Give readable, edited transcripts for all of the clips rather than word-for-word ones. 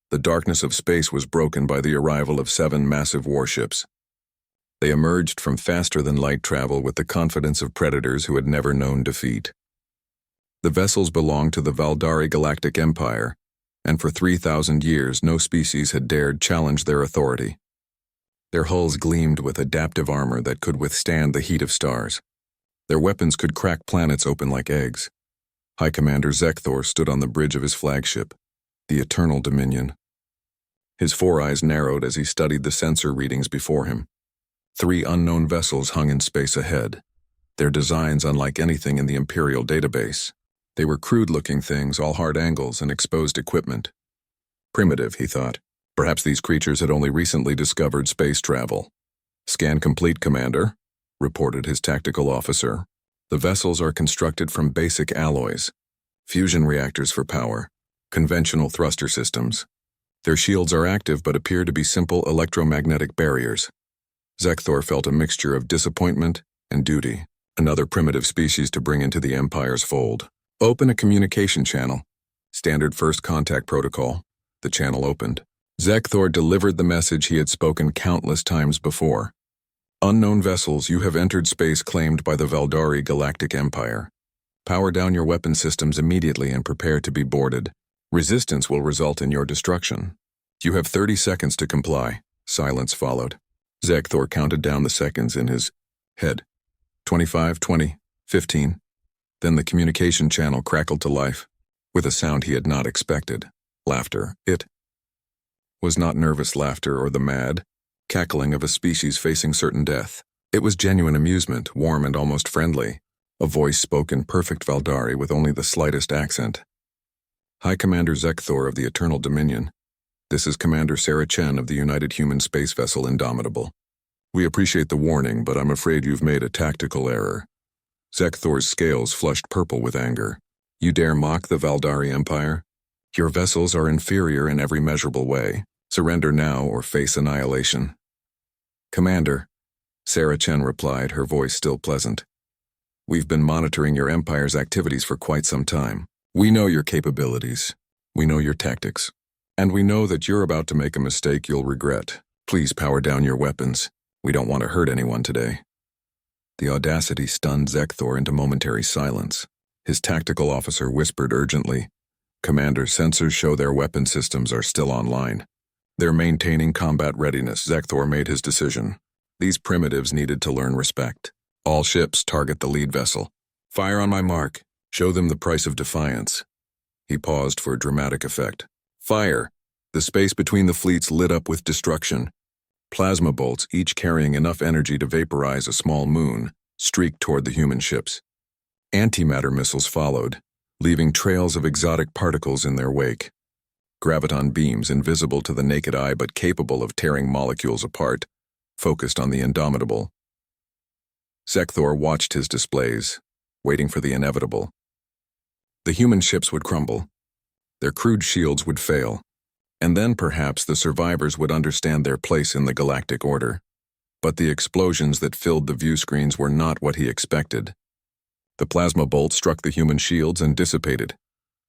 The darkness of space was broken by the arrival of 7 massive warships. They emerged from faster-than-light travel with the confidence of predators who had never known defeat. The vessels belonged to the Valdari Galactic Empire, and for 3,000 years no species had dared challenge their authority. Their hulls gleamed with adaptive armor that could withstand the heat of stars. Their weapons could crack planets open like eggs. High Commander Zekthor stood on the bridge of his flagship, the Eternal Dominion. His 4 eyes narrowed as he studied the sensor readings before him. 3 unknown vessels hung in space ahead, their designs unlike anything in the Imperial database. They were crude-looking things, all hard angles and exposed equipment. Primitive, he thought. Perhaps these creatures had only recently discovered space travel. "Scan complete, Commander," reported his tactical officer. "The vessels are constructed from basic alloys, fusion reactors for power, conventional thruster systems. Their shields are active but appear to be simple electromagnetic barriers." Zekthor felt a mixture of disappointment and duty. Another primitive species to bring into the Empire's fold. "Open a communication channel. Standard first contact protocol." The channel opened. Zekthor delivered the message he had spoken countless times before. "Unknown vessels, you have entered space claimed by the Valdari Galactic Empire. Power down your weapon systems immediately and prepare to be boarded. Resistance will result in your destruction. You have 30 seconds to comply." Silence followed. Zekthor counted down the seconds in his head. 25, 20, 15. Then the communication channel crackled to life, with a sound he had not expected. Laughter. It was not nervous laughter or the mad cackling of a species facing certain death. It was genuine amusement, warm and almost friendly. A voice spoke in perfect Valdari with only the slightest accent. "High Commander Zekthor of the Eternal Dominion. This is Commander Sarah Chen of the United Human Space Vessel Indomitable. We appreciate the warning, but I'm afraid you've made a tactical error." Zekthor's scales flushed purple with anger. "You dare mock the Valdari Empire? Your vessels are inferior in every measurable way. Surrender now or face annihilation." "Commander," Sarah Chen replied, her voice still pleasant. "We've been monitoring your Empire's activities for quite some time. We know your capabilities. We know your tactics. And we know that you're about to make a mistake you'll regret. Please power down your weapons. We don't want to hurt anyone today." The audacity stunned Zekthor into momentary silence. His tactical officer whispered urgently, "Commander, sensors show their weapon systems are still online. They're maintaining combat readiness." Zekthor made his decision. These primitives needed to learn respect. "All ships target the lead vessel. Fire on my mark. Show them the price of defiance." He paused for dramatic effect. "Fire!" The space between the fleets lit up with destruction. Plasma bolts, each carrying enough energy to vaporize a small moon, streaked toward the human ships. Antimatter missiles followed, leaving trails of exotic particles in their wake. Graviton beams, invisible to the naked eye but capable of tearing molecules apart, focused on the Indomitable. Zekthor watched his displays, waiting for the inevitable. The human ships would crumble. Their crude shields would fail. And then perhaps the survivors would understand their place in the galactic order. But the explosions that filled the view screens were not what he expected. The plasma bolts struck the human shields and dissipated,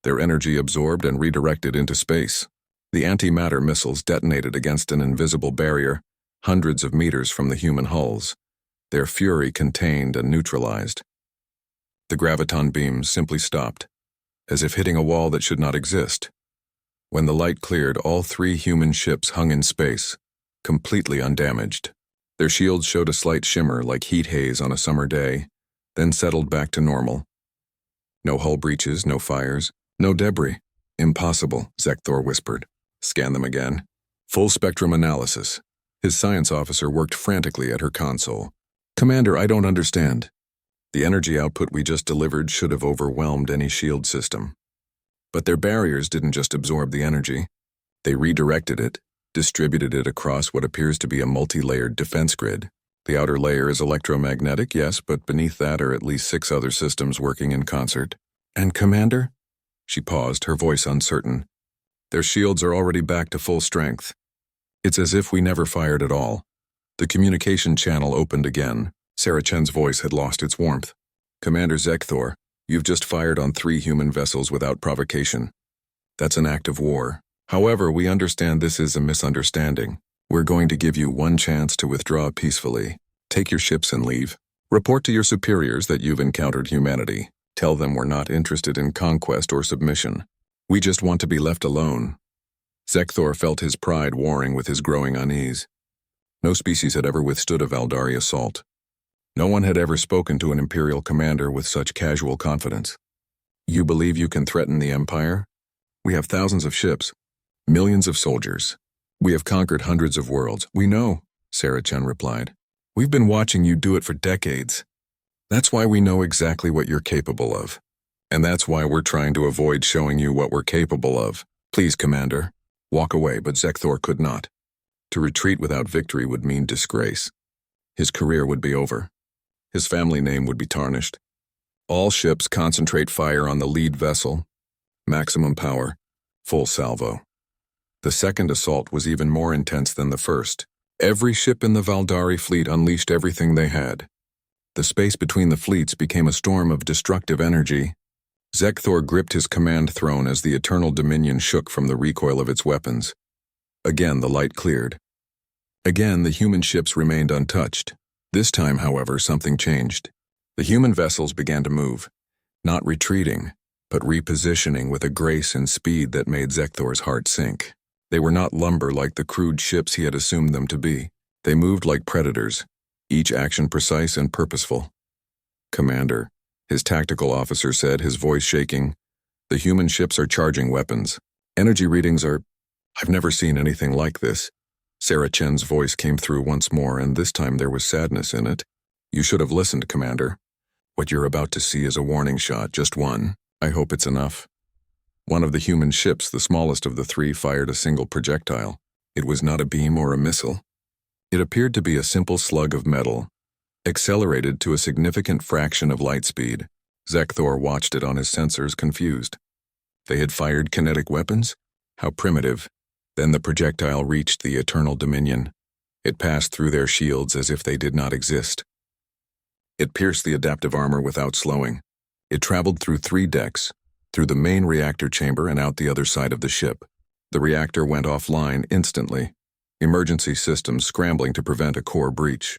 their energy absorbed and redirected into space. The antimatter missiles detonated against an invisible barrier, hundreds of meters from the human hulls, their fury contained and neutralized. The graviton beams simply stopped, as if hitting a wall that should not exist. When the light cleared, all 3 human ships hung in space, completely undamaged. Their shields showed a slight shimmer like heat haze on a summer day, then settled back to normal. No hull breaches, no fires, no debris. "Impossible," Zekthor whispered. "Scan them again." Full spectrum analysis. His science officer worked frantically at her console. "Commander, I don't understand." The energy output we just delivered should have overwhelmed any shield system. But their barriers didn't just absorb the energy. They redirected it, distributed it across what appears to be a multi-layered defense grid. The outer layer is electromagnetic, yes, but beneath that are at least 6 other systems working in concert. "And Commander?" She paused, her voice uncertain. "Their shields are already back to full strength. It's as if we never fired at all." The communication channel opened again. Sarah Chen's voice had lost its warmth. "Commander Zekthor, you've just fired on 3 human vessels without provocation. That's an act of war. However, we understand this is a misunderstanding. We're going to give you one chance to withdraw peacefully. Take your ships and leave. Report to your superiors that you've encountered humanity. Tell them we're not interested in conquest or submission. We just want to be left alone." Zekthor felt his pride warring with his growing unease. No species had ever withstood a Valdari assault. No one had ever spoken to an Imperial commander with such casual confidence. "You believe you can threaten the Empire? We have thousands of ships, millions of soldiers. We have conquered hundreds of worlds." "We know," Sarah Chen replied. "We've been watching you do it for decades. That's why we know exactly what you're capable of. And that's why we're trying to avoid showing you what we're capable of. Please, Commander, walk away." But Zekthor could not. To retreat without victory would mean disgrace. His career would be over. His family name would be tarnished. All ships concentrate fire on the lead vessel. Maximum power, full salvo. The second assault was even more intense than the first. Every ship in the Valdari fleet unleashed everything they had. The space between the fleets became a storm of destructive energy. Zekthor gripped his command throne as the Eternal Dominion shook from the recoil of its weapons. Again, the light cleared. Again, the human ships remained untouched. This time, however, something changed. The human vessels began to move, not retreating, but repositioning with a grace and speed that made Zekthor's heart sink. They were not lumber like the crude ships he had assumed them to be. They moved like predators, each action precise and purposeful. "Commander," his tactical officer said, his voice shaking, "the human ships are charging weapons. Energy readings are... I've never seen anything like this." Sarah Chen's voice came through once more, and this time there was sadness in it. "You should have listened, Commander. What you're about to see is a warning shot, just one. I hope it's enough." One of the human ships, the smallest of the three, fired a single projectile. It was not a beam or a missile. It appeared to be a simple slug of metal, accelerated to a significant fraction of light speed. Zekthor watched it on his sensors, confused. They had fired kinetic weapons? How primitive. Then the projectile reached the Eternal Dominion. It passed through their shields as if they did not exist. It pierced the adaptive armor without slowing. It traveled through 3 decks, through the main reactor chamber and out the other side of the ship. The reactor went offline instantly, emergency systems scrambling to prevent a core breach.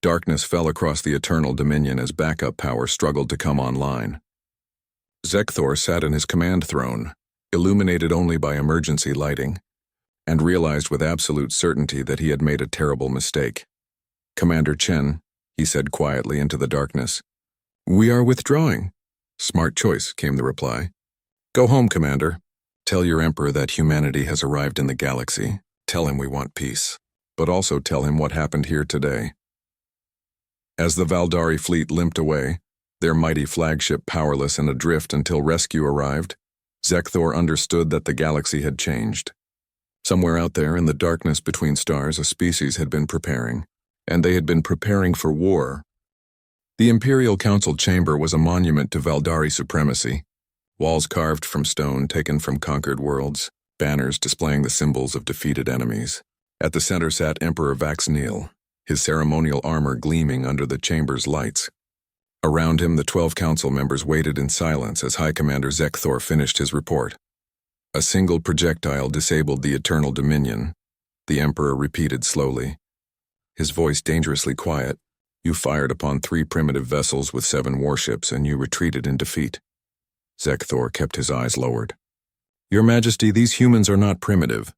Darkness fell across the Eternal Dominion as backup power struggled to come online. Zekthor sat in his command throne, illuminated only by emergency lighting, and realized with absolute certainty that he had made a terrible mistake. "Commander Chen," he said quietly into the darkness, "we are withdrawing." "Smart choice," came the reply. "Go home, Commander. Tell your Emperor that humanity has arrived in the galaxy. Tell him we want peace. But also tell him what happened here today." As the Valdari fleet limped away, their mighty flagship powerless and adrift until rescue arrived, Zekthor understood that the galaxy had changed. Somewhere out there in the darkness between stars, a species had been preparing, and they had been preparing for war. The Imperial Council chamber was a monument to Valdari supremacy. Walls carved from stone taken from conquered worlds, banners displaying the symbols of defeated enemies. At the center sat Emperor Vaxnil, his ceremonial armor gleaming under the chamber's lights. Around him, the 12 council members waited in silence as High Commander Zekthor finished his report. "A single projectile disabled the Eternal Dominion," the Emperor repeated slowly, his voice dangerously quiet. "You fired upon 3 primitive vessels with 7 warships, and you retreated in defeat." Zekthor kept his eyes lowered. "Your Majesty, these humans are not primitive.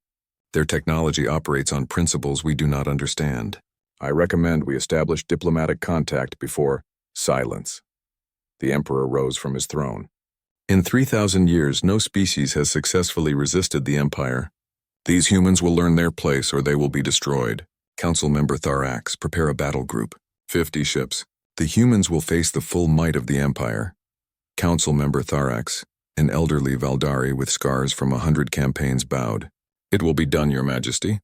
Their technology operates on principles we do not understand. I recommend we establish diplomatic contact before..." Silence. The Emperor rose from his throne. "In 3,000 years, no species has successfully resisted the Empire. These humans will learn their place or they will be destroyed. Council Member Tharax, prepare a battle group. 50 ships. The humans will face the full might of the Empire." Council Member Tharax, an elderly Valdari with scars from 100 campaigns, bowed. "It will be done, Your Majesty.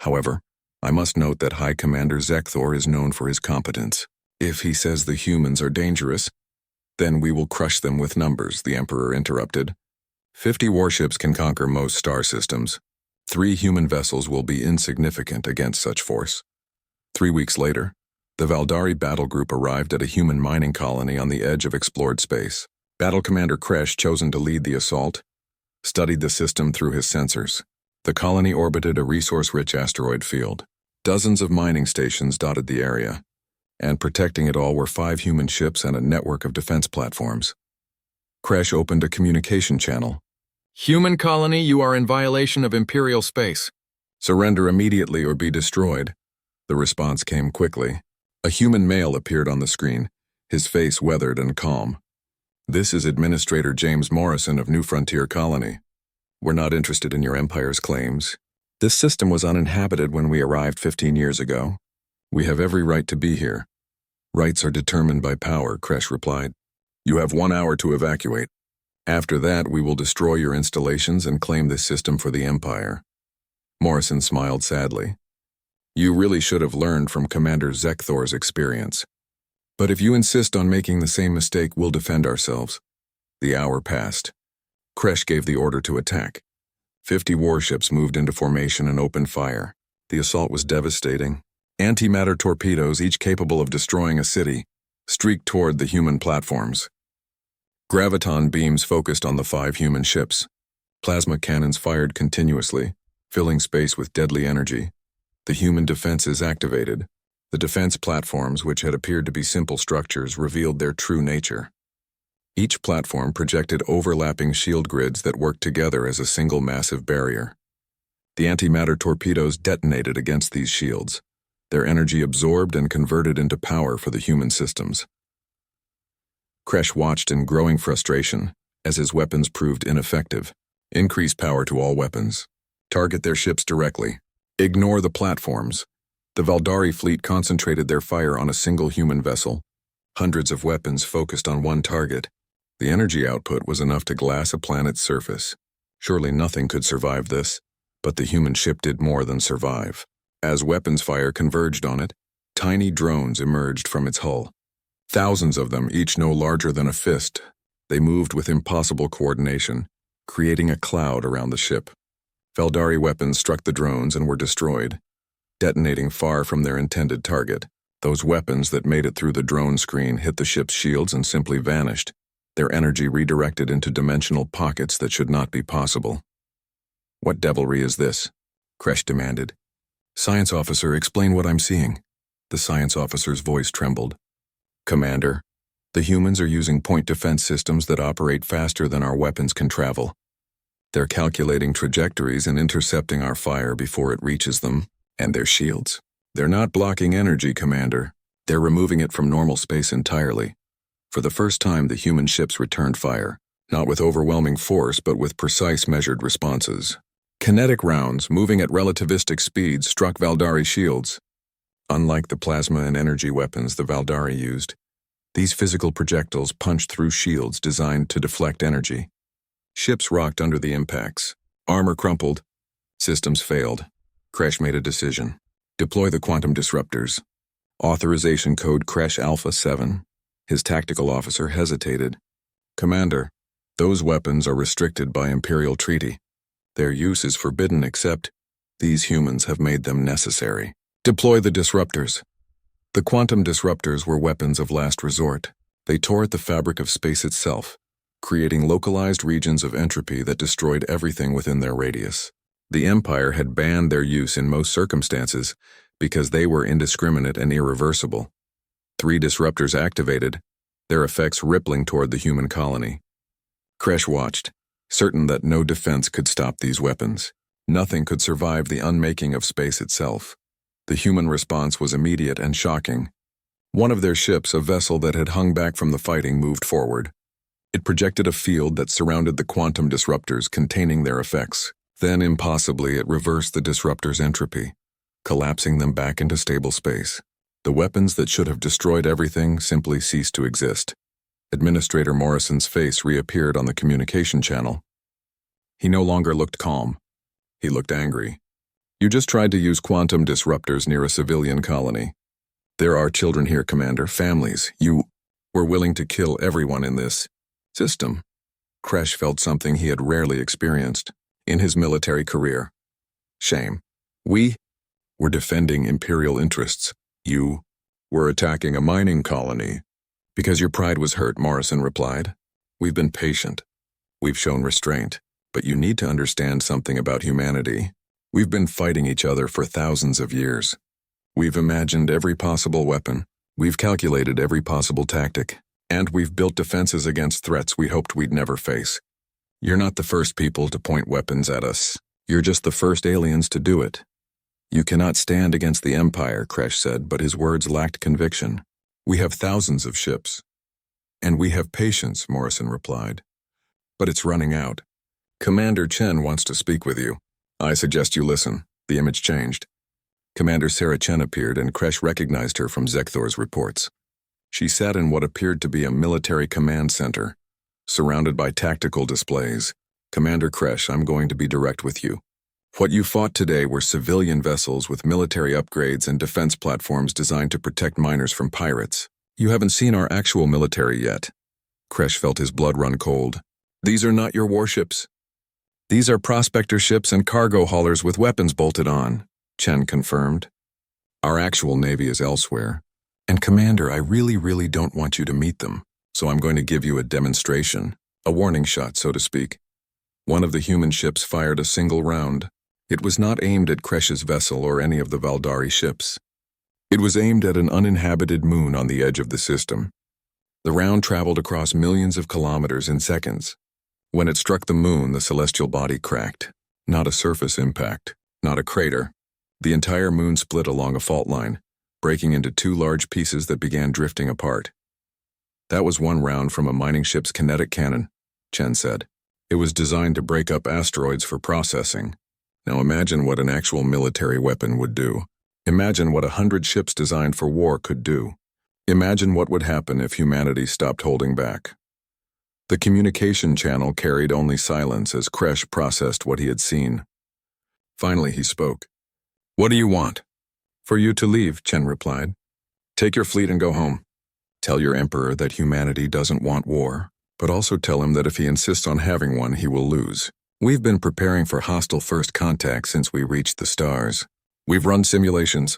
However, I must note that High Commander Zekthor is known for his competence. If he says the humans are dangerous, then we will crush them with numbers," the Emperor interrupted. 50 warships can conquer most star systems. 3 human vessels will be insignificant against such force. 3 weeks later, the Valdari battle group arrived at a human mining colony on the edge of explored space. Battle Commander Kresh, chosen to lead the assault, studied the system through his sensors. The colony orbited a resource-rich asteroid field. Dozens of mining stations dotted the area, and protecting it all were 5 human ships and a network of defense platforms. Kresh opened a communication channel. "Human colony, you are in violation of Imperial space. Surrender immediately or be destroyed." The response came quickly. A human male appeared on the screen, his face weathered and calm. "This is Administrator James Morrison of New Frontier Colony. We're not interested in your Empire's claims. This system was uninhabited when we arrived 15 years ago. We have every right to be here." "Rights are determined by power," Kresh replied. "You have 1 hour to evacuate. After that, we will destroy your installations and claim this system for the Empire." Morrison smiled sadly. "You really should have learned from Commander Zekthor's experience. But if you insist on making the same mistake, we'll defend ourselves." The hour passed. Kresh gave the order to attack. 50 warships moved into formation and opened fire. The assault was devastating. Antimatter torpedoes, each capable of destroying a city, streaked toward the human platforms. Graviton beams focused on the 5 human ships. Plasma cannons fired continuously, filling space with deadly energy. The human defenses activated. The defense platforms, which had appeared to be simple structures, revealed their true nature. Each platform projected overlapping shield grids that worked together as a single massive barrier. The antimatter torpedoes detonated against these shields, their energy absorbed and converted into power for the human systems. Kresh watched in growing frustration as his weapons proved ineffective. Increase power to all weapons. Target their ships directly. Ignore the platforms. The Valdari fleet concentrated their fire on a single human vessel. Hundreds of weapons focused on one target. The energy output was enough to glass a planet's surface. Surely nothing could survive this, but the human ship did more than survive. As weapons fire converged on it, tiny drones emerged from its hull. Thousands of them, each no larger than a fist. They moved with impossible coordination, creating a cloud around the ship. Valdari weapons struck the drones and were destroyed, detonating far from their intended target. Those weapons that made it through the drone screen hit the ship's shields and simply vanished, their energy redirected into dimensional pockets that should not be possible. "What devilry is this?" Kresh demanded. "Science officer, explain what I'm seeing." The science officer's voice trembled. "Commander, the humans are using point defense systems that operate faster than our weapons can travel. They're calculating trajectories and intercepting our fire before it reaches them and their shields. They're not blocking energy, Commander. They're removing it from normal space entirely. For the first time, the human ships returned fire, not with overwhelming force, but with precise measured responses. Kinetic rounds, moving at relativistic speeds, struck Valdari shields. Unlike the plasma and energy weapons the Valdari used, these physical projectiles punched through shields designed to deflect energy. Ships rocked under the impacts. Armor crumpled. Systems failed. Kresh made a decision. Deploy the quantum disruptors. Authorization code Kresh Alpha 7. His tactical officer hesitated. "Commander, those weapons are restricted by Imperial treaty. Their use is forbidden except these humans have made them necessary. Deploy the disruptors." The quantum disruptors were weapons of last resort. They tore at the fabric of space itself, creating localized regions of entropy that destroyed everything within their radius. The Empire had banned their use in most circumstances because they were indiscriminate and irreversible. 3 disruptors activated, their effects rippling toward the human colony. Kresh watched, certain that no defense could stop these weapons. Nothing could survive the unmaking of space itself. The human response was immediate and shocking. One of their ships, a vessel that had hung back from the fighting, moved forward. It projected a field that surrounded the quantum disruptors, containing their effects. Then, impossibly, it reversed the disruptors' entropy, collapsing them back into stable space. The weapons that should have destroyed everything simply ceased to exist. Administrator Morrison's face reappeared on the communication channel. He no longer looked calm. He looked angry. "You just tried to use quantum disruptors near a civilian colony. There are children here, Commander, families. You were willing to kill everyone in this system." Kresh felt something he had rarely experienced in his military career. Shame. "We were defending Imperial interests. You were attacking a mining colony." "Because your pride was hurt," Morrison replied. "We've been patient. We've shown restraint. But you need to understand something about humanity. We've been fighting each other for thousands of years. We've imagined every possible weapon. We've calculated every possible tactic. And we've built defenses against threats we hoped we'd never face. You're not the first people to point weapons at us. You're just the first aliens to do it. You cannot stand against the Empire, Kresh said, but his words lacked conviction. We have thousands of ships. And we have patience, Morrison replied. But it's running out. Commander Chen wants to speak with you. I suggest you listen. The image changed. Commander Sarah Chen appeared, and Kresh recognized her from Zekthor's reports. She sat in what appeared to be a military command center, surrounded by tactical displays. Commander Kresh, I'm going to be direct with you. What you fought today were civilian vessels with military upgrades and defense platforms designed to protect miners from pirates. You haven't seen our actual military yet. Kresh felt his blood run cold. These are not your warships. These are prospector ships and cargo haulers with weapons bolted on, Chen confirmed. Our actual navy is elsewhere. And Commander, I really don't want you to meet them, so I'm going to give you a demonstration, a warning shot, so to speak. One of the human ships fired a single round. It was not aimed at Kresh's vessel or any of the Valdari ships. It was aimed at an uninhabited moon on the edge of the system. The round traveled across millions of kilometers in seconds. When it struck the moon, the celestial body cracked. Not a surface impact, not a crater. The entire moon split along a fault line, breaking into two large pieces that began drifting apart. That was one round from a mining ship's kinetic cannon, Chen said. It was designed to break up asteroids for processing. Now imagine what an actual military weapon would do. Imagine what 100 ships designed for war could do. Imagine what would happen if humanity stopped holding back. The communication channel carried only silence as Kresh processed what he had seen. Finally he spoke. What do you want? For you to leave, Chen replied. Take your fleet and go home. Tell your emperor that humanity doesn't want war, but also tell him that if he insists on having one, he will lose. We've been preparing for hostile first contact since we reached the stars. We've run simulations.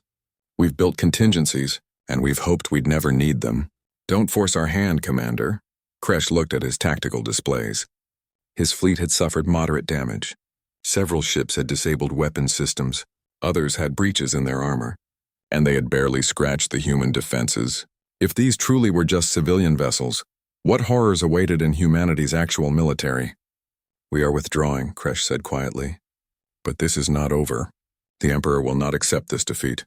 We've built contingencies, and we've hoped we'd never need them. Don't force our hand, Commander. Kresh looked at his tactical displays. His fleet had suffered moderate damage. Several ships had disabled weapon systems. Others had breaches in their armor. And they had barely scratched the human defenses. If these truly were just civilian vessels, what horrors awaited in humanity's actual military? We are withdrawing, Kresh said quietly. But this is not over. The Emperor will not accept this defeat.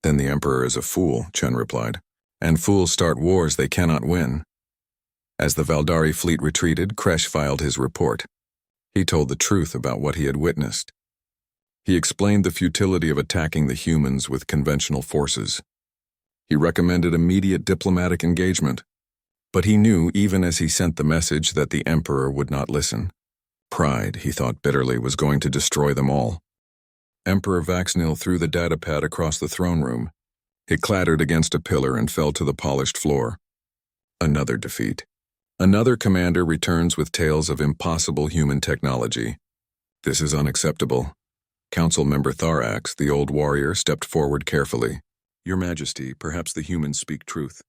Then the Emperor is a fool, Chen replied. And fools start wars they cannot win. As the Valdari fleet retreated, Kresh filed his report. He told the truth about what he had witnessed. He explained the futility of attacking the humans with conventional forces. He recommended immediate diplomatic engagement. But he knew, even as he sent the message, that the Emperor would not listen. Pride, he thought bitterly, was going to destroy them all. Emperor Vaxnil threw the datapad across the throne room. It clattered against a pillar and fell to the polished floor. Another defeat. Another commander returns with tales of impossible human technology. This is unacceptable. Council member Tharax, the old warrior, stepped forward carefully. Your Majesty, perhaps the humans speak truth.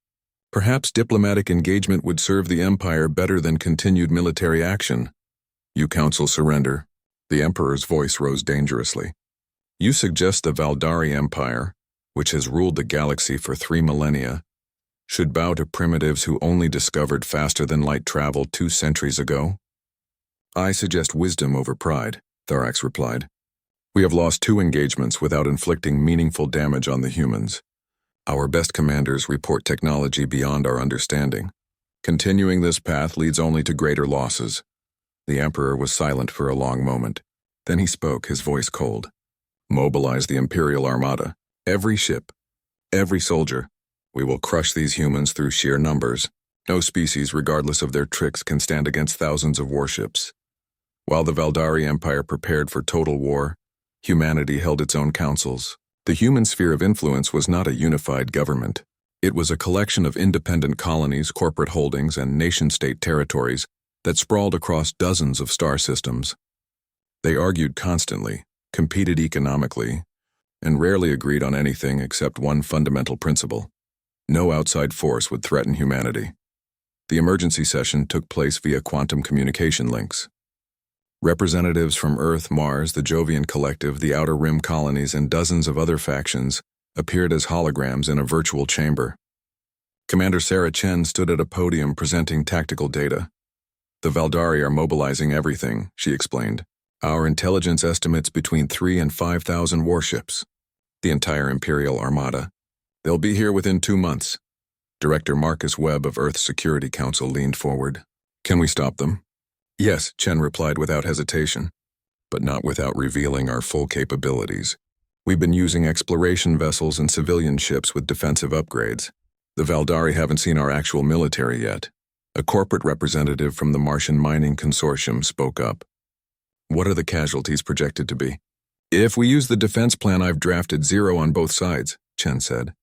Perhaps diplomatic engagement would serve the Empire better than continued military action. You counsel surrender. The Emperor's voice rose dangerously. You suggest the Valdari Empire, which has ruled the galaxy for 3 millennia, should bow to primitives who only discovered faster-than-light travel 2 centuries ago? I suggest wisdom over pride, Tharax replied. We have lost 2 engagements without inflicting meaningful damage on the humans. Our best commanders report technology beyond our understanding. Continuing this path leads only to greater losses. The Emperor was silent for a long moment. Then he spoke, his voice cold. Mobilize the Imperial Armada. Every ship. Every soldier. We will crush these humans through sheer numbers. No species, regardless of their tricks, can stand against thousands of warships. While the Valdari Empire prepared for total war, humanity held its own councils. The human sphere of influence was not a unified government. It was a collection of independent colonies, corporate holdings, and nation-state territories that sprawled across dozens of star systems. They argued constantly, competed economically, and rarely agreed on anything except one fundamental principle. No outside force would threaten humanity. The emergency session took place via quantum communication links. Representatives from Earth, Mars, the Jovian Collective, the Outer Rim colonies, and dozens of other factions appeared as holograms in a virtual chamber. Commander Sarah Chen stood at a podium presenting tactical data. "The Valdari are mobilizing everything," she explained. "Our intelligence estimates between 3,000 and 5,000 warships. The entire Imperial Armada. They'll be here within 2 months." Director Marcus Webb of Earth's Security Council leaned forward. "Can we stop them?" "Yes," Chen replied without hesitation, "but not without revealing our full capabilities. We've been using exploration vessels and civilian ships with defensive upgrades. The Valdari haven't seen our actual military yet." A corporate representative from the Martian Mining Consortium spoke up. "What are the casualties projected to be?" "If we use the defense plan I've drafted, 0 on both sides," Chen said.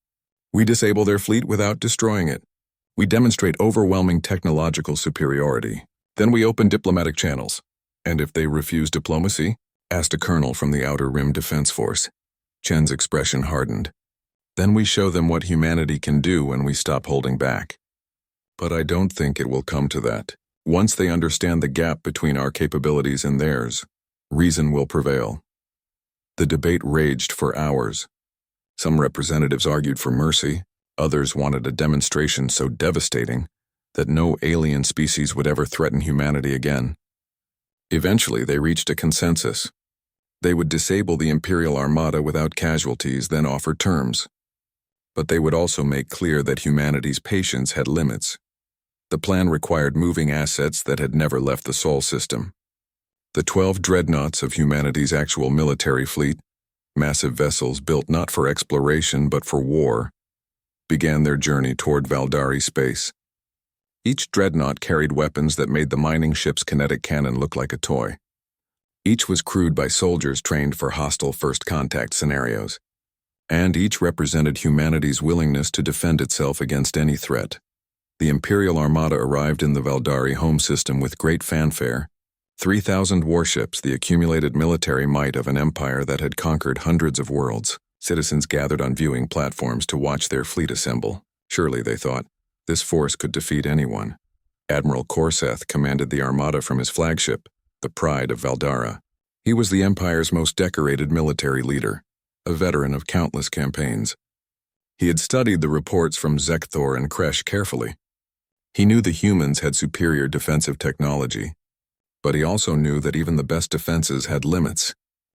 "We disable their fleet without destroying it. We demonstrate overwhelming technological superiority. Then we open diplomatic channels." "And if they refuse diplomacy?" asked a colonel from the Outer Rim Defense Force. Chen's expression hardened. "Then we show them what humanity can do when we stop holding back." "But I don't think it will come to that. Once they understand the gap between our capabilities and theirs, reason will prevail." The debate raged for hours. Some representatives argued for mercy, others wanted a demonstration so devastating that no alien species would ever threaten humanity again. Eventually, they reached a consensus. They would disable the Imperial Armada without casualties, then offer terms. But they would also make clear that humanity's patience had limits. The plan required moving assets that had never left the Sol system. The 12 dreadnoughts of humanity's actual military fleet, massive vessels built not for exploration but for war, began their journey toward Valdari space. Each dreadnought carried weapons that made the mining ship's kinetic cannon look like a toy. Each was crewed by soldiers trained for hostile first contact scenarios. And each represented humanity's willingness to defend itself against any threat. The Imperial Armada arrived in the Valdari home system with great fanfare. 3,000 warships, the accumulated military might of an empire that had conquered hundreds of worlds. Citizens gathered on viewing platforms to watch their fleet assemble. Surely, they thought, this force could defeat anyone. Admiral Corseth commanded the Armada from his flagship, the Pride of Valdara. He was the Empire's most decorated military leader, a veteran of countless campaigns. He had studied the reports from Zekthor and Kresh carefully. He knew the humans had superior defensive technology, but he also knew that even the best defenses had limits.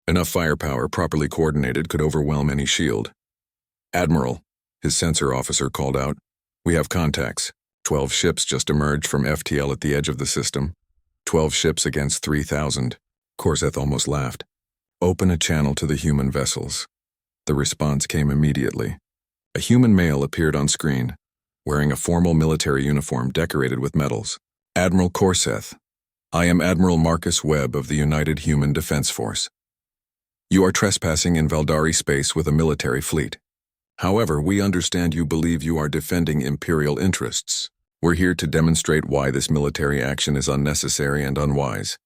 Enough firepower properly coordinated could overwhelm any shield. "Admiral," his sensor officer called out, "we have contacts. 12 ships just emerged from FTL at the edge of the system. 12 ships against 3,000. Corseth almost laughed. "Open a channel to the human vessels." The response came immediately. A human male appeared on screen, wearing a formal military uniform decorated with medals. "Admiral Corseth, I am Admiral Marcus Webb of the United Human Defense Force. You are trespassing in Valdari space with a military fleet. However, we understand you believe you are defending Imperial interests. We're here to demonstrate why this military action is unnecessary and unwise."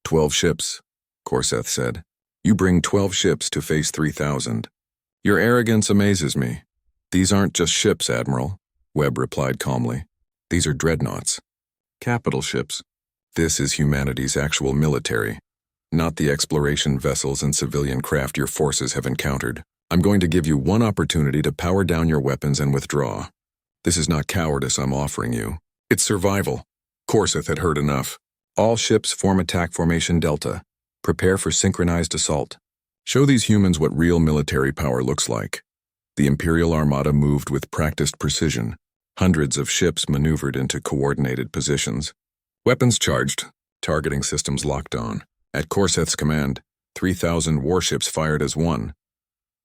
12 ships, Corseth said. "You bring 12 ships to face 3,000. Your arrogance amazes me." "These aren't just ships, Admiral," Webb replied calmly. "These are dreadnoughts. Capital ships. This is humanity's actual military, not the exploration vessels and civilian craft your forces have encountered. I'm going to give you one opportunity to power down your weapons and withdraw. This is not cowardice I'm offering you. It's survival." Corseth had heard enough. "All ships form attack formation Delta. Prepare for synchronized assault. Show these humans what real military power looks like." The Imperial Armada moved with practiced precision. Hundreds of ships maneuvered into coordinated positions. Weapons charged, targeting systems locked on. At Corseth's command, 3,000 warships fired as one.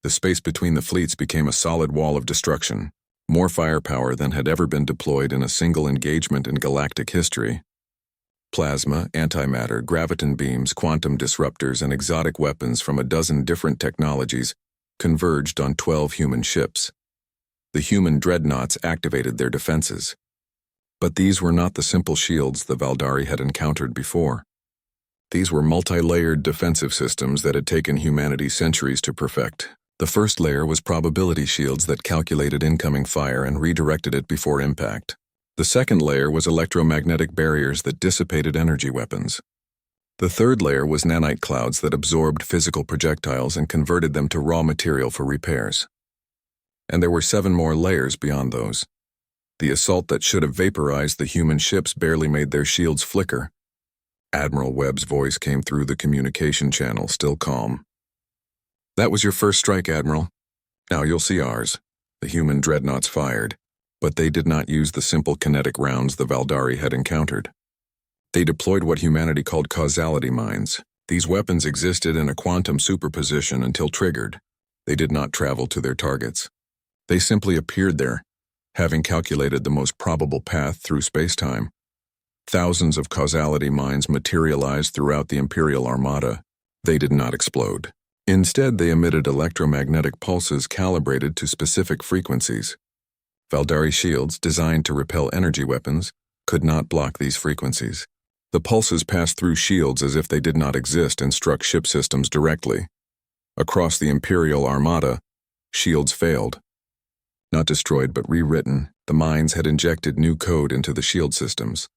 The space between the fleets became a solid wall of destruction, more firepower than had ever been deployed in a single engagement in galactic history. Plasma, antimatter, graviton beams, quantum disruptors, and exotic weapons from a dozen different technologies converged on 12 human ships. The human dreadnoughts activated their defenses. But these were not the simple shields the Valdari had encountered before. These were multi-layered defensive systems that had taken humanity centuries to perfect. The first layer was probability shields that calculated incoming fire and redirected it before impact. The second layer was electromagnetic barriers that dissipated energy weapons. The third layer was nanite clouds that absorbed physical projectiles and converted them to raw material for repairs. And there were 7 more layers beyond those. The assault that should have vaporized the human ships barely made their shields flicker. Admiral Webb's voice came through the communication channel, still calm. "That was your first strike, Admiral. Now you'll see ours." The human dreadnoughts fired, but they did not use the simple kinetic rounds the Valdari had encountered. They deployed what humanity called causality mines. These weapons existed in a quantum superposition until triggered. They did not travel to their targets. They simply appeared there, having calculated the most probable path through space-time. Thousands of causality mines materialized throughout the Imperial Armada. They did not explode. Instead, they emitted electromagnetic pulses calibrated to specific frequencies. Valdari shields, designed to repel energy weapons, could not block these frequencies. The pulses passed through shields as if they did not exist and struck ship systems directly. Across the Imperial Armada, shields failed. Not destroyed but rewritten, the mines had injected new code into the shield systems.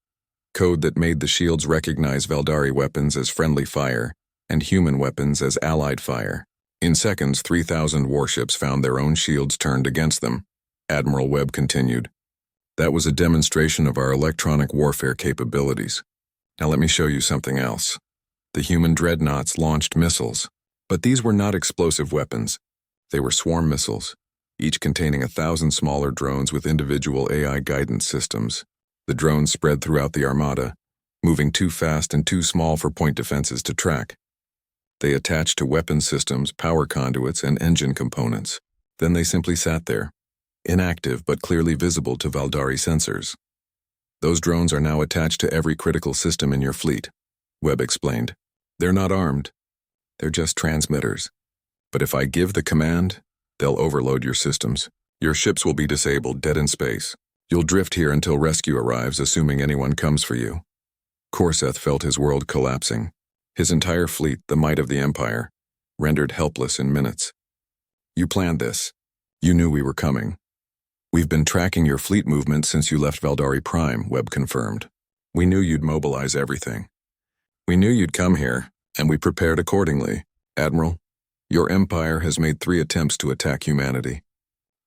Code that made the shields recognize Valdari weapons as friendly fire and human weapons as allied fire. In seconds, 3,000 warships found their own shields turned against them. Admiral Webb continued. "That was a demonstration of our electronic warfare capabilities. Now let me show you something else." The human dreadnoughts launched missiles, but these were not explosive weapons. They were swarm missiles, each containing 1,000 smaller drones with individual AI guidance systems. The drones spread throughout the Armada, moving too fast and too small for point defenses to track. They attached to weapon systems, power conduits, and engine components. Then they simply sat there, inactive but clearly visible to Valdari sensors. "Those drones are now attached to every critical system in your fleet," Webb explained. "They're not armed. They're just transmitters. But if I give the command, they'll overload your systems. Your ships will be disabled, dead in space. You'll drift here until rescue arrives, assuming anyone comes for you." Korseth felt his world collapsing. His entire fleet, the might of the Empire, rendered helpless in minutes. "You planned this. You knew we were coming." "We've been tracking your fleet movement since you left Valdari Prime," Webb confirmed. "We knew you'd mobilize everything. We knew you'd come here, and we prepared accordingly. Admiral, your Empire has made 3 attempts to attack humanity.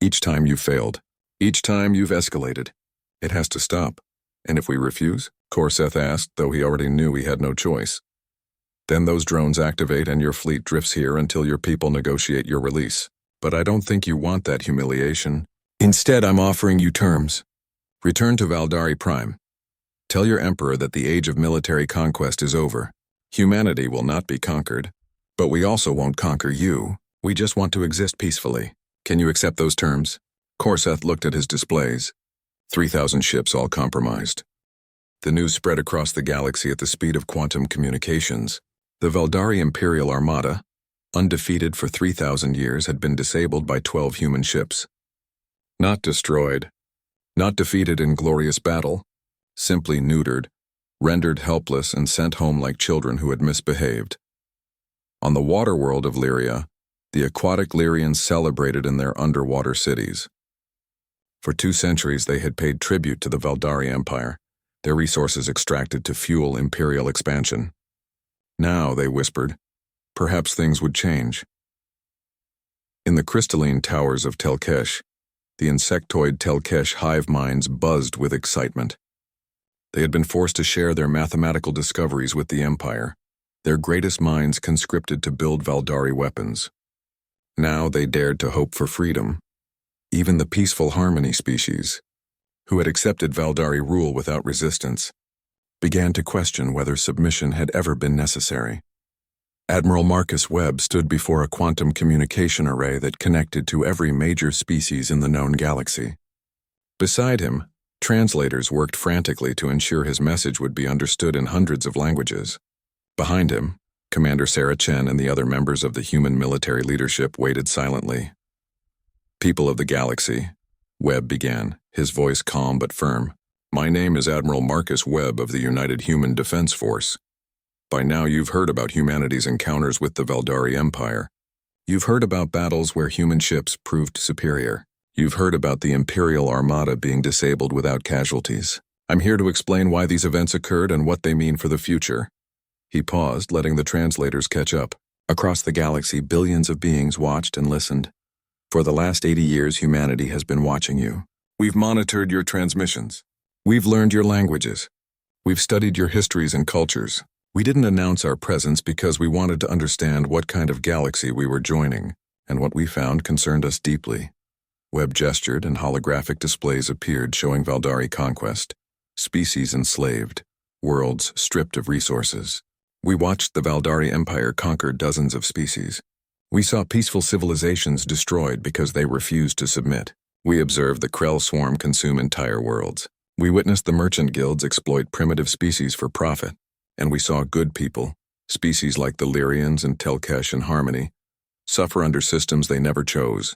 Each time you failed. Each time you've escalated. It has to stop. And if we refuse?" Korseth asked, though he already knew he had no choice. "Then those drones activate and your fleet drifts here until your people negotiate your release. But I don't think you want that humiliation. Instead, I'm offering you terms. Return to Valdari Prime. Tell your Emperor that the age of military conquest is over. Humanity will not be conquered. But we also won't conquer you. We just want to exist peacefully. Can you accept those terms?" Korseth looked at his displays. 3,000 ships all compromised. The news spread across the galaxy at the speed of quantum communications. The Valdari Imperial Armada, undefeated for 3,000 years, had been disabled by 12 human ships. Not destroyed, not defeated in glorious battle, simply neutered, rendered helpless and sent home like children who had misbehaved. On the water world of Lyria, the aquatic Lyrians celebrated in their underwater cities. For 2 centuries they had paid tribute to the Valdari Empire, their resources extracted to fuel imperial expansion. Now, they whispered, perhaps things would change. In the crystalline towers of Telkesh, the insectoid Telkesh hive minds buzzed with excitement. They had been forced to share their mathematical discoveries with the Empire, their greatest minds conscripted to build Valdari weapons. Now they dared to hope for freedom. Even the peaceful Harmony species, who had accepted Valdari rule without resistance, began to question whether submission had ever been necessary. Admiral Marcus Webb stood before a quantum communication array that connected to every major species in the known galaxy. Beside him, translators worked frantically to ensure his message would be understood in hundreds of languages. Behind him, Commander Sarah Chen and the other members of the human military leadership waited silently. "People of the galaxy," Webb began, his voice calm but firm. "My name is Admiral Marcus Webb of the United Human Defense Force. By now you've heard about humanity's encounters with the Valdari Empire. You've heard about battles where human ships proved superior. You've heard about the Imperial Armada being disabled without casualties. I'm here to explain why these events occurred and what they mean for the future. He paused, letting the translators catch up. Across the galaxy, billions of beings watched and listened. For the last 80 years, humanity has been watching you. We've monitored your transmissions. We've learned your languages. We've studied your histories and cultures. We didn't announce our presence because we wanted to understand what kind of galaxy we were joining, and what we found concerned us deeply. Webb gestured and holographic displays appeared showing Valdari conquest, species enslaved, worlds stripped of resources. We watched the Valdari Empire conquer dozens of species. We saw peaceful civilizations destroyed because they refused to submit. We observed the Krell swarm consume entire worlds. We witnessed the merchant guilds exploit primitive species for profit. And we saw good people, species like the Lyrians and Telkesh and Harmony, suffer under systems they never chose.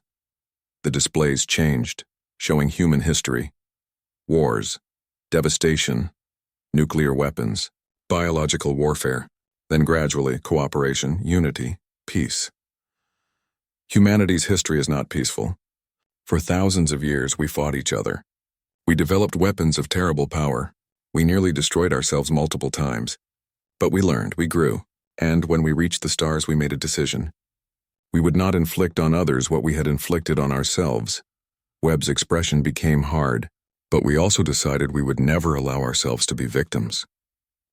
The displays changed, showing human history. Wars, devastation, nuclear weapons, biological warfare, then gradually cooperation, unity, peace. Humanity's history is not peaceful. For thousands of years we fought each other. We developed weapons of terrible power. We nearly destroyed ourselves multiple times. But we learned, we grew, and when we reached the stars we made a decision. We would not inflict on others what we had inflicted on ourselves. Webb's expression became hard, but we also decided we would never allow ourselves to be victims.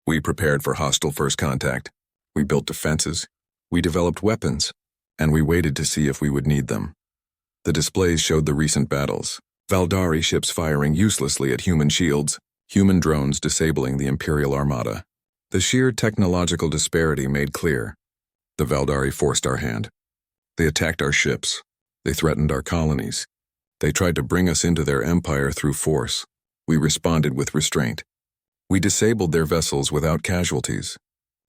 We prepared for hostile first contact. We built defenses. We developed weapons, and we waited to see if we would need them. The displays showed the recent battles. Valdari ships firing uselessly at human shields, human drones disabling the Imperial Armada. The sheer technological disparity made clear. The Valdari forced our hand. They attacked our ships. They threatened our colonies. They tried to bring us into their empire through force. We responded with restraint. We disabled their vessels without casualties.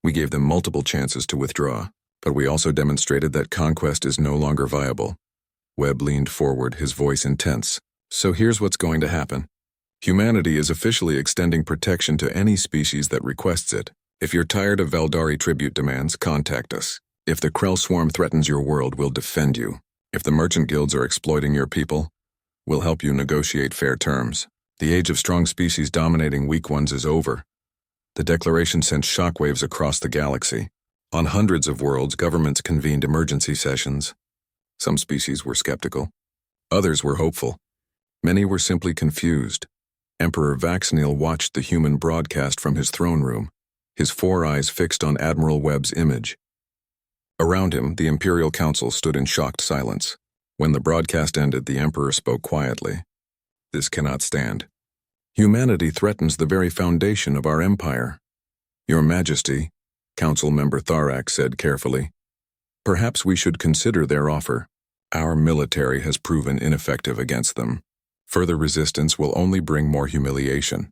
We gave them multiple chances to withdraw, but we also demonstrated that conquest is no longer viable. Webb leaned forward, his voice intense. So here's what's going to happen. Humanity is officially extending protection to any species that requests it. If you're tired of Valdari tribute demands, contact us. If the Krell swarm threatens your world, we'll defend you. If the merchant guilds are exploiting your people, we'll help you negotiate fair terms. The age of strong species dominating weak ones is over. The declaration sent shockwaves across the galaxy. On hundreds of worlds, governments convened emergency sessions. Some species were skeptical. Others were hopeful. Many were simply confused. Emperor Vaxneal watched the human broadcast from his throne room, his 4 eyes fixed on Admiral Webb's image. Around him, the Imperial Council stood in shocked silence. When the broadcast ended, the Emperor spoke quietly. This cannot stand. Humanity threatens the very foundation of our empire. Your Majesty, Council Member Tharak said carefully, perhaps we should consider their offer. Our military has proven ineffective against them. Further resistance will only bring more humiliation.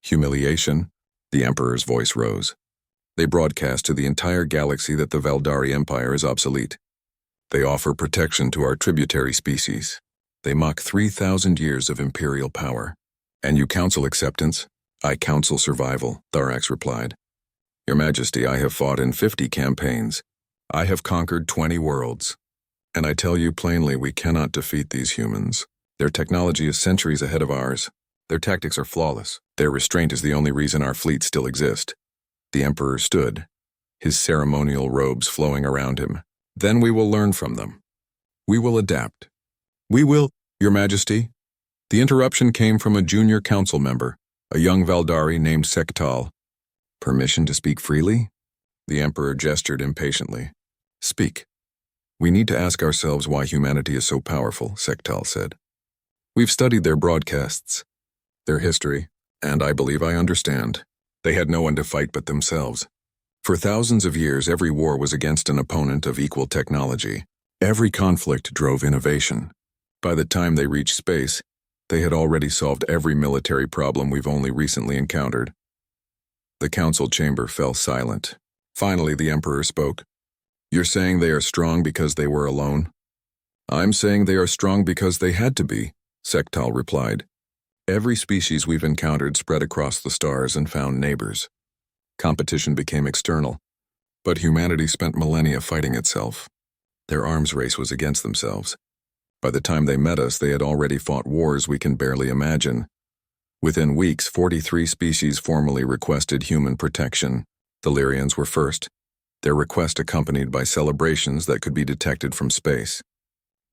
Humiliation? The Emperor's voice rose. They broadcast to the entire galaxy that the Valdari Empire is obsolete. They offer protection to our tributary species. They mock 3,000 years of imperial power. And you counsel acceptance? I counsel survival, Tharax replied. Your Majesty, I have fought in 50 campaigns. I have conquered 20 worlds. And I tell you plainly, we cannot defeat these humans. Their technology is centuries ahead of ours. Their tactics are flawless. Their restraint is the only reason our fleets still exist. The Emperor stood, his ceremonial robes flowing around him. Then we will learn from them. We will adapt. We will, Your Majesty. The interruption came from a junior council member, a young Valdari named Sektal. Permission to speak freely? The Emperor gestured impatiently. Speak. We need to ask ourselves why humanity is so powerful, Sektal said. We've studied their broadcasts, their history, and I believe I understand. They had no one to fight but themselves. For thousands of years, every war was against an opponent of equal technology. Every conflict drove innovation. By the time they reached space, they had already solved every military problem we've only recently encountered. The council chamber fell silent. Finally, the Emperor spoke. You're saying they are strong because they were alone? I'm saying they are strong because they had to be, Sektal replied. Every species we've encountered spread across the stars and found neighbors. Competition became external, but humanity spent millennia fighting itself. Their arms race was against themselves. By the time they met us, they had already fought wars we can barely imagine. Within weeks, 43 species formally requested human protection. The Lyrians were first, their request accompanied by celebrations that could be detected from space.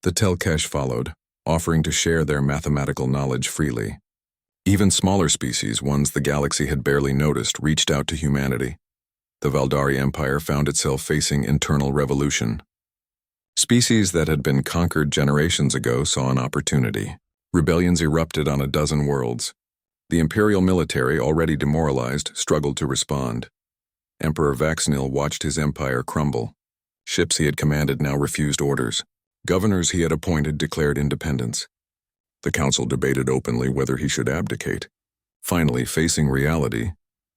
The Telkesh followed, offering to share their mathematical knowledge freely. Even smaller species, ones the galaxy had barely noticed, reached out to humanity. The Valdari Empire found itself facing internal revolution. Species that had been conquered generations ago saw an opportunity. Rebellions erupted on a dozen worlds. The imperial military, already demoralized, struggled to respond. Emperor Vaxnil watched his empire crumble. Ships he had commanded now refused orders. Governors he had appointed declared independence. The council debated openly whether he should abdicate. Finally, facing reality,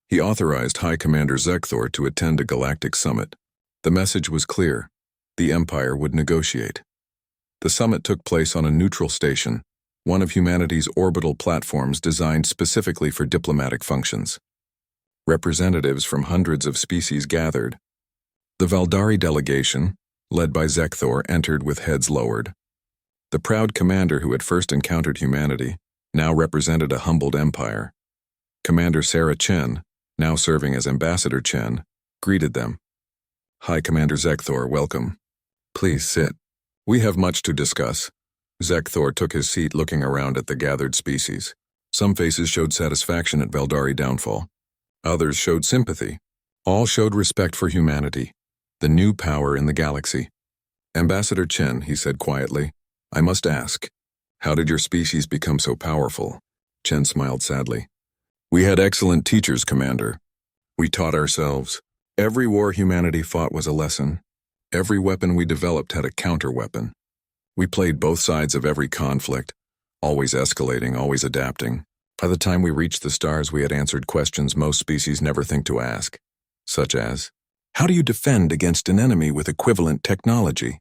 he authorized High Commander Zekthor to attend a galactic summit. The message was clear. The Empire would negotiate. The summit took place on a neutral station, one of humanity's orbital platforms designed specifically for diplomatic functions. Representatives from hundreds of species gathered. The Valdari delegation, led by Zekthor, entered with heads lowered. The proud commander who had first encountered humanity now represented a humbled empire. Commander Sarah Chen, now serving as Ambassador Chen, greeted them. High Commander Zekthor, welcome. Please sit. We have much to discuss. Zekthor took his seat, looking around at the gathered species. Some faces showed satisfaction at Valdari downfall. Others showed sympathy. All showed respect for humanity, the new power in the galaxy. Ambassador Chen, he said quietly, I must ask, how did your species become so powerful? Chen smiled sadly. We had excellent teachers, Commander. We taught ourselves. Every war humanity fought was a lesson. Every weapon we developed had a counter-weapon. We played both sides of every conflict, always escalating, always adapting. By the time we reached the stars, we had answered questions most species never think to ask, such as, how do you defend against an enemy with equivalent technology?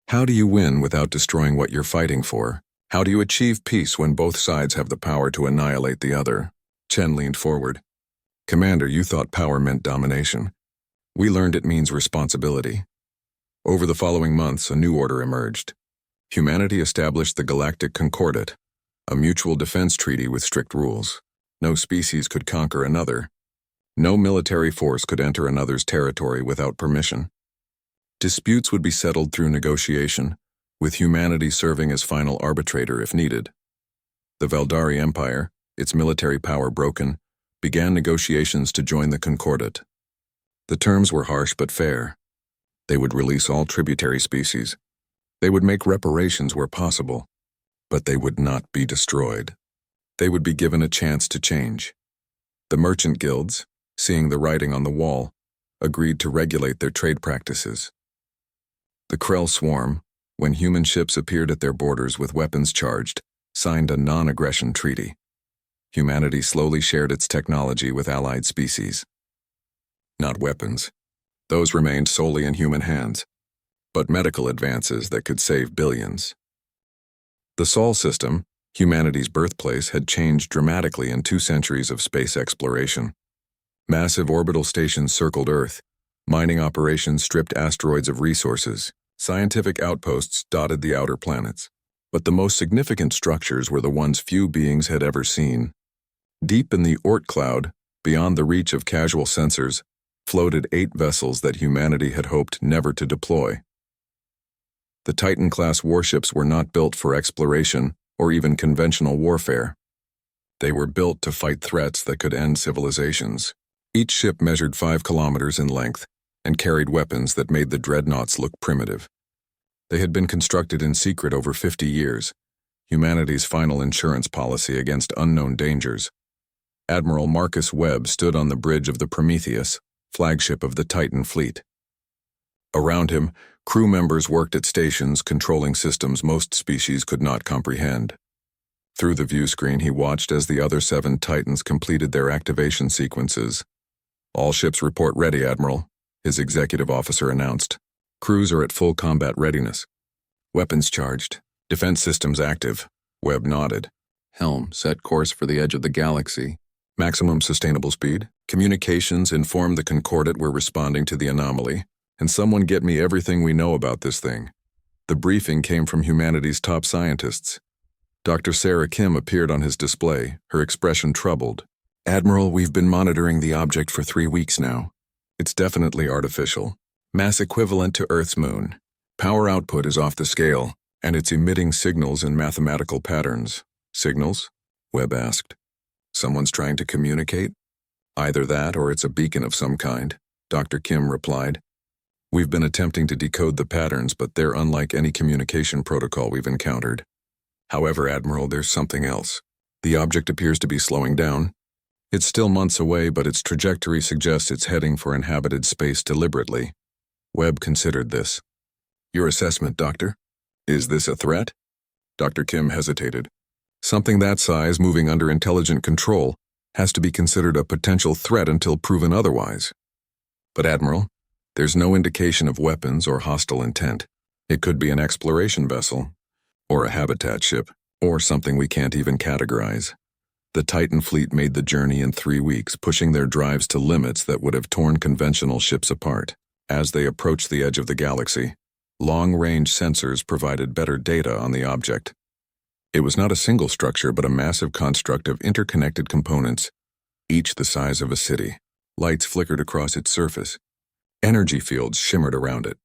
How do you win without destroying what you're fighting for? How do you achieve peace when both sides have the power to annihilate the other? Chen leaned forward. Commander, you thought power meant domination. We learned it means responsibility. Over the following months, a new order emerged. Humanity established the Galactic Concordat, a mutual defense treaty with strict rules. No species could conquer another. No military force could enter another's territory without permission. Disputes would be settled through negotiation, with humanity serving as final arbitrator if needed. The Valdari Empire, its military power broken, began negotiations to join the Concordat. The terms were harsh but fair. They would release all tributary species. They would make reparations where possible, but they would not be destroyed. They would be given a chance to change. The merchant guilds, seeing the writing on the wall, agreed to regulate their trade practices. The Krell Swarm, when human ships appeared at their borders with weapons charged, signed a non-aggression treaty. Humanity slowly shared its technology with allied species. Not weapons. Those remained solely in human hands, but medical advances that could save billions. The Sol system, humanity's birthplace, had changed dramatically in 2 centuries of space exploration. Massive orbital stations circled Earth, mining operations stripped asteroids of resources, scientific outposts dotted the outer planets. But the most significant structures were the ones few beings had ever seen. Deep in the Oort cloud, beyond the reach of casual sensors, floated 8 vessels that humanity had hoped never to deploy. The Titan-class warships were not built for exploration or even conventional warfare. They were built to fight threats that could end civilizations. Each ship measured 5 kilometers in length and carried weapons that made the dreadnoughts look primitive. They had been constructed in secret over 50 years, humanity's final insurance policy against unknown dangers. Admiral Marcus Webb stood on the bridge of the Prometheus, flagship of the Titan fleet. Around him, crew members worked at stations controlling systems most species could not comprehend. Through the view screen, he watched as the other 7 Titans completed their activation sequences. All ships report ready, Admiral, his executive officer announced. Crews are at full combat readiness. Weapons charged. Defense systems active. Webb nodded. Helm, set course for the edge of the galaxy. Maximum sustainable speed. Communications inform the Concordat we're responding to the anomaly. And someone get me everything we know about this thing. The briefing came from humanity's top scientists. Dr. Sarah Kim appeared on his display, her expression troubled. Admiral, we've been monitoring the object for 3 weeks now. It's definitely artificial. Mass equivalent to Earth's moon. Power output is off the scale, and it's emitting signals in mathematical patterns. Signals? Webb asked. Someone's trying to communicate? Either that or it's a beacon of some kind, Dr. Kim replied. We've been attempting to decode the patterns, but they're unlike any communication protocol we've encountered. However, Admiral, there's something else. The object appears to be slowing down. It's still months away, but its trajectory suggests it's heading for inhabited space deliberately. Webb considered this. Your assessment, Doctor? Is this a threat? Dr. Kim hesitated. Something that size moving under intelligent control has to be considered a potential threat until proven otherwise. But Admiral, there's no indication of weapons or hostile intent. It could be an exploration vessel, or a habitat ship, or something we can't even categorize. The Titan fleet made the journey in 3 weeks, pushing their drives to limits that would have torn conventional ships apart. As they approached the edge of the galaxy, long-range sensors provided better data on the object. It was not a single structure, but a massive construct of interconnected components, each the size of a city. Lights flickered across its surface. Energy fields shimmered around it.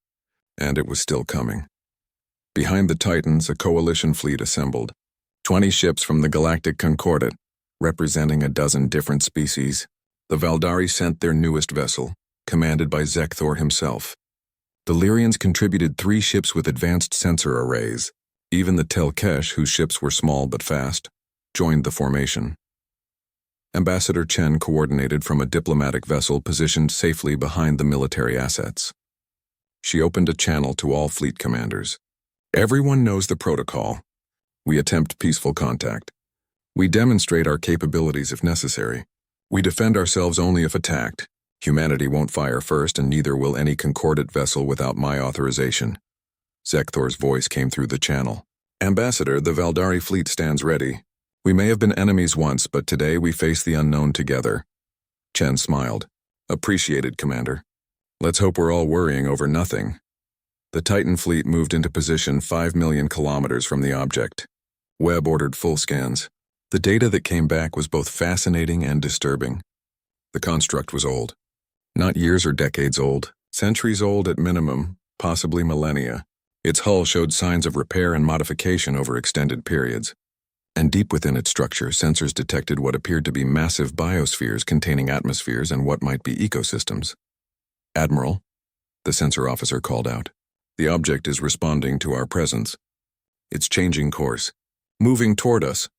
And it was still coming. Behind the Titans, a coalition fleet assembled. 20 ships from the Galactic Concordat, representing a dozen different species. The Valdari sent their newest vessel, commanded by Zekthor himself. The Lyrians contributed 3 ships with advanced sensor arrays. Even the Telkesh, whose ships were small but fast, joined the formation. Ambassador Chen coordinated from a diplomatic vessel positioned safely behind the military assets. She opened a channel to all fleet commanders. Everyone knows the protocol. We attempt peaceful contact. We demonstrate our capabilities if necessary. We defend ourselves only if attacked. Humanity won't fire first, and neither will any Concordat vessel without my authorization. Zekthor's voice came through the channel. Ambassador, the Valdari fleet stands ready. We may have been enemies once, but today we face the unknown together. Chen smiled. Appreciated, Commander. Let's hope we're all worrying over nothing. The Titan fleet moved into position 5 million kilometers from the object. Webb ordered full scans. The data that came back was both fascinating and disturbing. The construct was old. Not years or decades old, centuries old at minimum, possibly millennia. Its hull showed signs of repair and modification over extended periods. And deep within its structure, sensors detected what appeared to be massive biospheres containing atmospheres and what might be ecosystems. Admiral, the sensor officer called out. The object is responding to our presence. It's changing course. Moving toward us.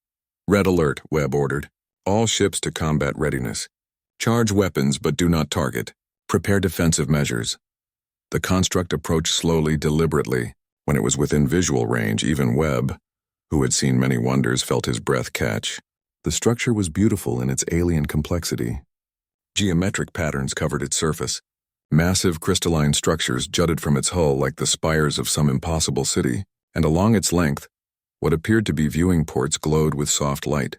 Red alert, Webb ordered. All ships to combat readiness. Charge weapons but do not target. Prepare defensive measures. The construct approached slowly, deliberately. When it was within visual range, even Webb, who had seen many wonders, felt his breath catch. The structure was beautiful in its alien complexity. Geometric patterns covered its surface. Massive crystalline structures jutted from its hull like the spires of some impossible city, and along its length, what appeared to be viewing ports glowed with soft light.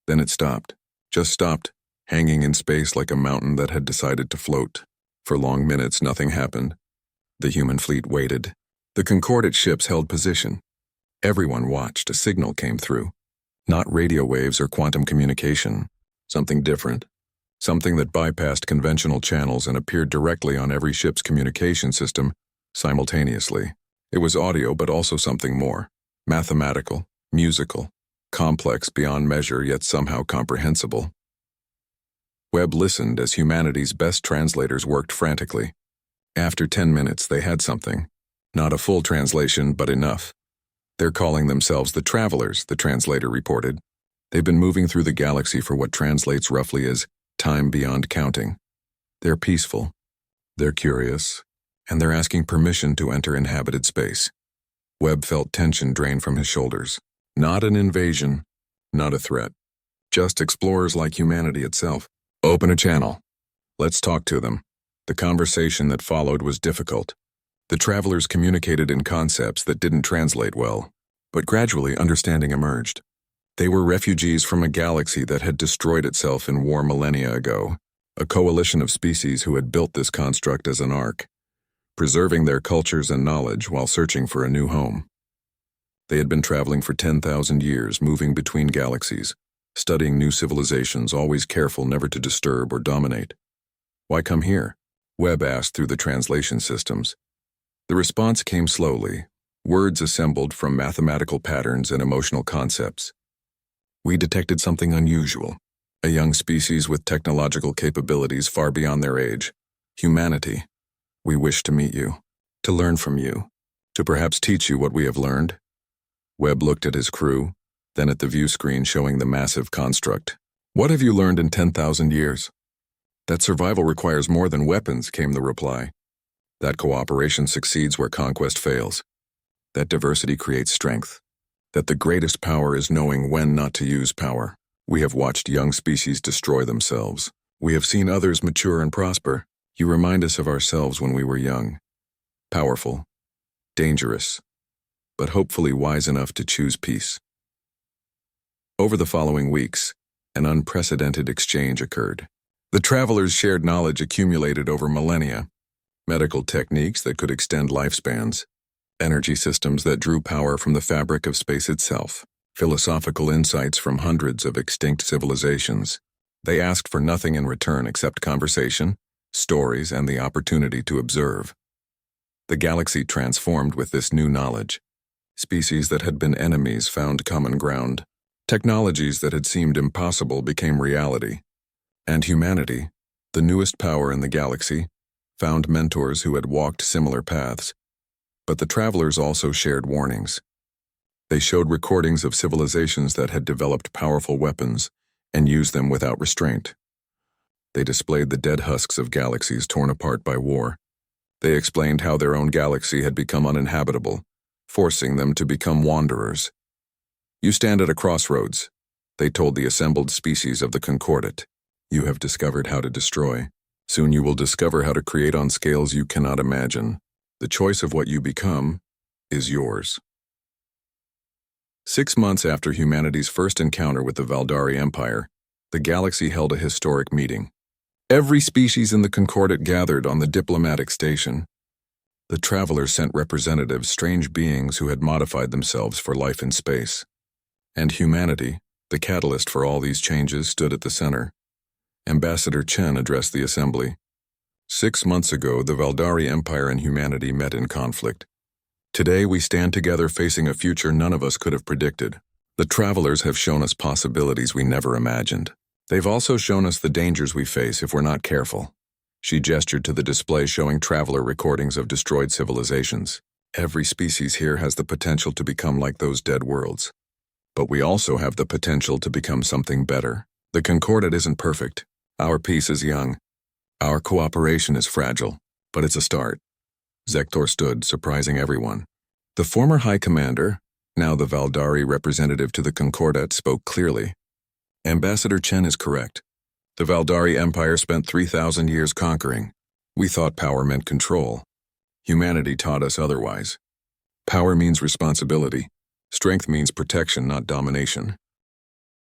Then it stopped. Just stopped, hanging in space like a mountain that had decided to float. For long minutes, nothing happened. The human fleet waited. The Concordat ships held position. Everyone watched. A signal came through. Not radio waves or quantum communication. Something different. Something that bypassed conventional channels and appeared directly on every ship's communication system simultaneously. It was audio, but also something more. Mathematical, musical, complex beyond measure, yet somehow comprehensible. Webb listened as humanity's best translators worked frantically. After 10 minutes, they had something. Not a full translation, but enough. They're calling themselves the Travelers, the translator reported. They've been moving through the galaxy for what translates roughly as time beyond counting. They're peaceful. They're curious. And they're asking permission to enter inhabited space. Webb felt tension drain from his shoulders. Not an invasion, not a threat. Just explorers like humanity itself. Open a channel. Let's talk to them. The conversation that followed was difficult. The travelers communicated in concepts that didn't translate well, but gradually understanding emerged. They were refugees from a galaxy that had destroyed itself in war millennia ago, a coalition of species who had built this construct as an ark, preserving their cultures and knowledge while searching for a new home. They had been traveling for 10,000 years, moving between galaxies, studying new civilizations, always careful never to disturb or dominate. Why come here? Webb asked through the translation systems. The response came slowly, words assembled from mathematical patterns and emotional concepts. We detected something unusual, a young species with technological capabilities far beyond their age. Humanity. We wish to meet you, to learn from you, to perhaps teach you what we have learned. Webb looked at his crew, then at the view screen showing the massive construct. What have you learned in 10,000 years? That survival requires more than weapons, came the reply. That cooperation succeeds where conquest fails. That diversity creates strength. That the greatest power is knowing when not to use power. We have watched young species destroy themselves. We have seen others mature and prosper. You remind us of ourselves when we were young. Powerful. Dangerous. But hopefully wise enough to choose peace. Over the following weeks, an unprecedented exchange occurred. The travelers shared knowledge accumulated over millennia, medical techniques that could extend lifespans, energy systems that drew power from the fabric of space itself, philosophical insights from hundreds of extinct civilizations. They asked for nothing in return except conversation, stories, and the opportunity to observe. The galaxy transformed with this new knowledge. Species that had been enemies found common ground. Technologies that had seemed impossible became reality. And humanity, the newest power in the galaxy, found mentors who had walked similar paths. But the travelers also shared warnings. They showed recordings of civilizations that had developed powerful weapons and used them without restraint. They displayed the dead husks of galaxies torn apart by war. They explained how their own galaxy had become uninhabitable, forcing them to become wanderers. You stand at a crossroads, they told the assembled species of the Concordat. You have discovered how to destroy. Soon you will discover how to create on scales you cannot imagine. The choice of what you become is yours. 6 months after humanity's first encounter with the Valdari Empire, the galaxy held a historic meeting. Every species in the Concordat gathered on the diplomatic station. The travelers sent representatives, strange beings who had modified themselves for life in space. And humanity, the catalyst for all these changes, stood at the center. Ambassador Chen addressed the assembly. 6 months ago, the Valdari Empire and humanity met in conflict. Today, we stand together facing a future none of us could have predicted. The travelers have shown us possibilities we never imagined. They've also shown us the dangers we face if we're not careful. She gestured to the display showing traveler recordings of destroyed civilizations. Every species here has the potential to become like those dead worlds. But we also have the potential to become something better. The Concordat isn't perfect. Our peace is young. Our cooperation is fragile, but it's a start. Zektor stood, surprising everyone. The former High Commander, now the Valdari representative to the Concordat, spoke clearly. Ambassador Chen is correct. The Valdari Empire spent 3,000 years conquering. We thought power meant control. Humanity taught us otherwise. Power means responsibility. Strength means protection, not domination.